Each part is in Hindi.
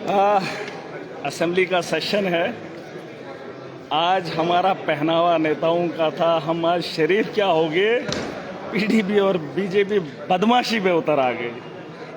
असेंबली का सेशन है। आज हमारा पहनावा नेताओं का था। हम आज शरीफ क्या हो गए, पीडीपी और बीजेपी बदमाशी में उतर आ गए।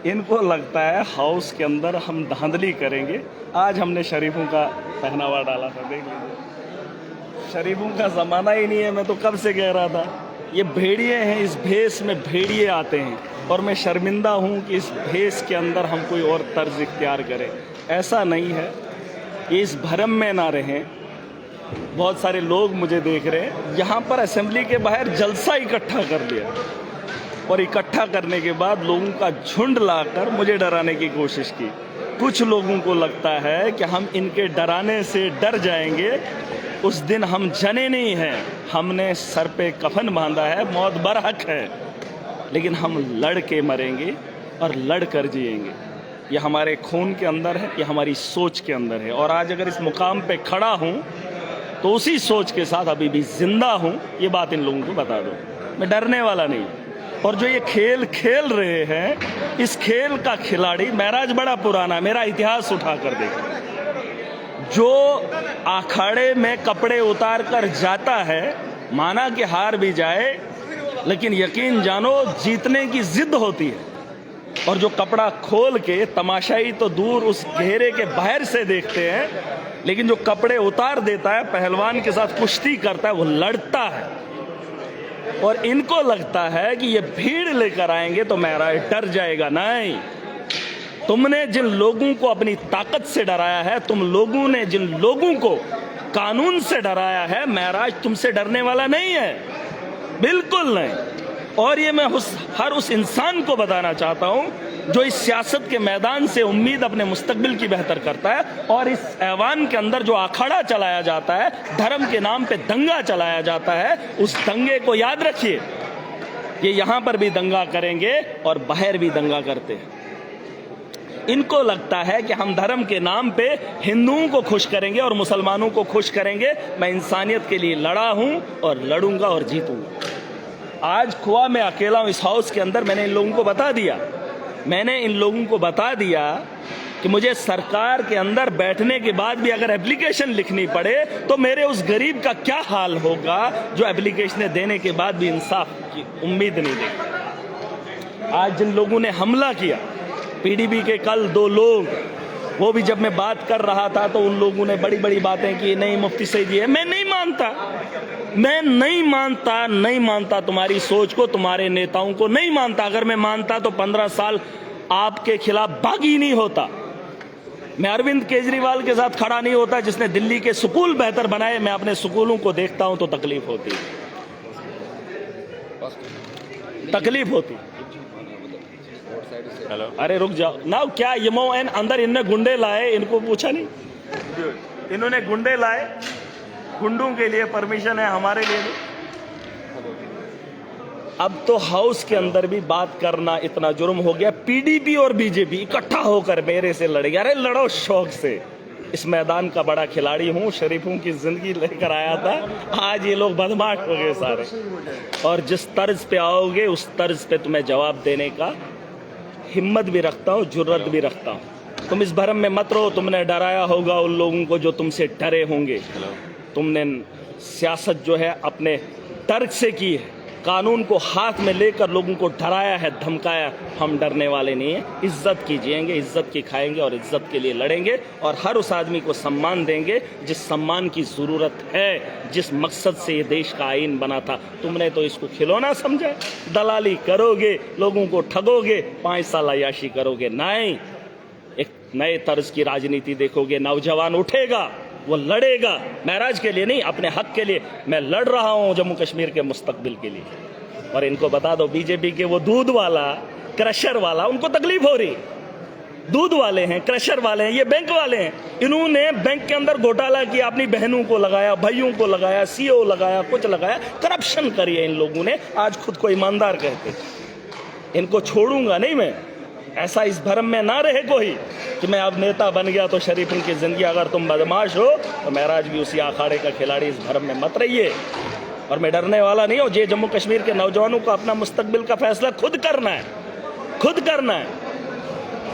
इनको लगता है हाउस के अंदर हम धांधली करेंगे। आज हमने शरीफों का पहनावा डाला था, देख लीजिए। शरीफों का ज़माना ही नहीं है, मैं तो कब से कह रहा था। ये भेड़िए हैं, इस भेष में भेड़िए आते हैं और मैं शर्मिंदा हूँ कि इस भेष के अंदर हम कोई और तर्ज इख्तियार करें। ऐसा नहीं है, ये इस भरम में ना रहें। बहुत सारे लोग मुझे देख रहे हैं, यहाँ पर असेंबली के बाहर जलसा इकट्ठा कर लिया और इकट्ठा करने के बाद लोगों का झुंड लाकर मुझे डराने की कोशिश की। कुछ लोगों को लगता है कि हम इनके डराने से डर जाएंगे। उस दिन हम जने नहीं हैं, हमने सर पे कफन बांधा है, मौत बरहक है, लेकिन हम लड़ के मरेंगे और लड़ कर जिएंगे। ये हमारे खून के अंदर है, ये हमारी सोच के अंदर है। और आज अगर इस मुकाम पे खड़ा हूँ तो उसी सोच के साथ अभी भी जिंदा हूँ। ये बात इन लोगों को बता दो, मैं डरने वाला नहीं। और जो ये खेल खेल रहे हैं, इस खेल का खिलाड़ी महराज बड़ा पुराना, मेरा इतिहास उठा कर देखो। जो अखाड़े में कपड़े उतार कर जाता है, माना कि हार भी जाए, लेकिन यकीन जानो जीतने की जिद होती है। और जो कपड़ा खोल के तमाशाई तो दूर उस घेरे के बाहर से देखते हैं, लेकिन जो कपड़े उतार देता है, पहलवान के साथ कुश्ती करता है, वो लड़ता है। और इनको लगता है कि ये भीड़ लेकर आएंगे तो महराज डर जाएगा। नहीं, तुमने जिन लोगों को अपनी ताकत से डराया है, तुम लोगों ने जिन लोगों को कानून से डराया है, महराज तुमसे डरने वाला नहीं है, बिल्कुल नहीं। और ये मैं हर उस इंसान को बताना चाहता हूं जो इस सियासत के मैदान से उम्मीद अपने मुस्तकबिल की बेहतर करता है। और इस ऐवान के अंदर जो अखाड़ा चलाया जाता है, धर्म के नाम पे दंगा चलाया जाता है, उस दंगे को याद रखिए। ये यहां पर भी दंगा करेंगे और बाहर भी दंगा करते हैं। इनको लगता है कि हम धर्म के नाम पे हिंदुओं को खुश करेंगे और मुसलमानों को खुश करेंगे। मैं इंसानियत के लिए लड़ा हूं और लड़ूंगा और जीतूंगा। आज खुआ मैं अकेला हूं इस हाउस के अंदर। मैंने इन लोगों को बता दिया कि मुझे सरकार के अंदर बैठने के बाद भी अगर एप्लीकेशन लिखनी पड़े तो मेरे उस गरीब का क्या हाल होगा जो एप्लीकेशनें देने के बाद भी इंसाफ की उम्मीद नहीं देगा। आज जिन लोगों ने हमला किया, पीडीपी के कल 2 लोग, वो भी जब मैं बात कर रहा था तो उन लोगों ने बड़ी बड़ी बातें की। नहीं, मुफ्ती सईदी है। मैं नहीं मानता तुम्हारी सोच को, तुम्हारे नेताओं को नहीं मानता। अगर मैं मानता तो 15 साल आपके खिलाफ बागी नहीं होता। मैं अरविंद केजरीवाल के साथ खड़ा नहीं होता जिसने दिल्ली के स्कूल बेहतर बनाए। मैं अपने स्कूलों को देखता हूं तो तकलीफ होती। हेलो, अरे रुक जाओ ना। क्या यमो एन अंदर इनने गुंडे लाए, इनको पूछा नहीं? इन्होंने गुंडे लाए, गुंडों के लिए परमिशन है, हमारे लिए नहीं। अब तो हाउस के अंदर भी बात करना इतना जुर्म हो गया। पीडीपी और बीजेपी इकट्ठा होकर मेरे से लड़ेगी। अरे लड़ो शौक से। इस मैदान का बड़ा खिलाड़ी हूं, शरीफों की जिंदगी लेकर आया था। आज ये लोग बदमाश हो गए सारे। और जिस तर्ज पे आओगे उस तर्ज पे तुम्हें जवाब देने का हिम्मत भी रखता हूं, जुर्रत भी रखता हूं। तुम इस भरम में मत रहो। तुमने डराया होगा उन लोगों को जो तुमसे डरे होंगे। तुमने सियासत जो है अपने तर्क से की है, कानून को हाथ में लेकर लोगों को डराया है, धमकाया। हम डरने वाले नहीं हैं। इज्जत की जिएंगे, इज्जत की खाएंगे और इज्जत के लिए लड़ेंगे। और हर उस आदमी को सम्मान देंगे जिस सम्मान की ज़रूरत है, जिस मकसद से ये देश का आईन बना था। तुमने तो इसको खिलौना समझा। दलाली करोगे, लोगों को ठगोगे, 5 साल अय्याशी करोगे। नहीं, एक नए तर्ज की राजनीति देखोगे। नौजवान उठेगा, वो लड़ेगा, महराज के लिए नहीं, अपने हक के लिए। मैं लड़ रहा हूं जम्मू कश्मीर के मुस्तकबिल के लिए। और इनको बता दो, बीजेपी के वो दूध वाला, क्रशर वाला, उनको तकलीफ हो रही। दूध वाले हैं, क्रशर वाले हैं, ये बैंक वाले हैं। इन्होंने बैंक के अंदर घोटाला किया, अपनी बहनों को लगाया, भाइयों को लगाया, सीओ लगाया, कुछ लगाया, करप्शन करी है इन लोगों ने। आज खुद को ईमानदार कहते। इनको छोड़ूंगा नहीं मैं। ऐसा इस भरम में ना रहे कोई कि मैं अब नेता बन गया तो शरीफ की जिंदगी। अगर तुम बदमाश हो तो महराज भी उसी अखाड़े का खिलाड़ी। इस भरम में मत रहिए। और मैं डरने वाला नहीं हूं। जे जम्मू कश्मीर के नौजवानों को अपना मुस्तकबिल का फैसला खुद करना है, खुद करना है।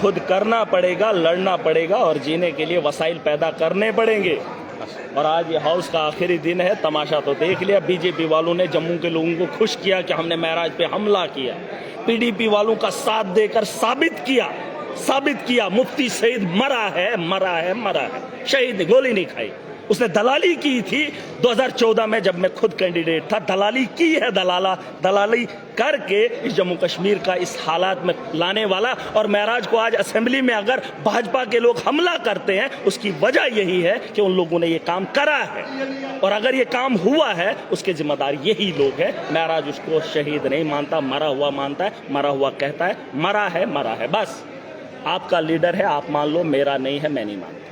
खुद करना पड़ेगा, लड़ना पड़ेगा और जीने के लिए वसाइल पैदा करने पड़ेंगे। और आज ये हाउस का आखिरी दिन है। तमाशा तो देख लिया, बीजेपी वालों ने जम्मू के लोगों को खुश किया कि हमने महराज पे हमला किया। पीडीपी वालों का साथ देकर साबित किया मुफ्ती सईद मरा है। शहीद ने गोली नहीं खाई, उसने दलाली की थी 2014 में जब मैं खुद कैंडिडेट था। दलाली की है, दलाली करके इस जम्मू कश्मीर का इस हालात में लाने वाला। और महराज को आज असेंबली में अगर भाजपा के लोग हमला करते हैं, उसकी वजह यही है कि उन लोगों ने ये काम करा है। और अगर ये काम हुआ है, उसके जिम्मेदार यही लोग हैं। महराज उसको शहीद नहीं मानता, मरा हुआ मानता है, मरा हुआ कहता है। मरा है बस। आपका लीडर है, आप मान लो, मेरा नहीं है, मैं नहीं मानता।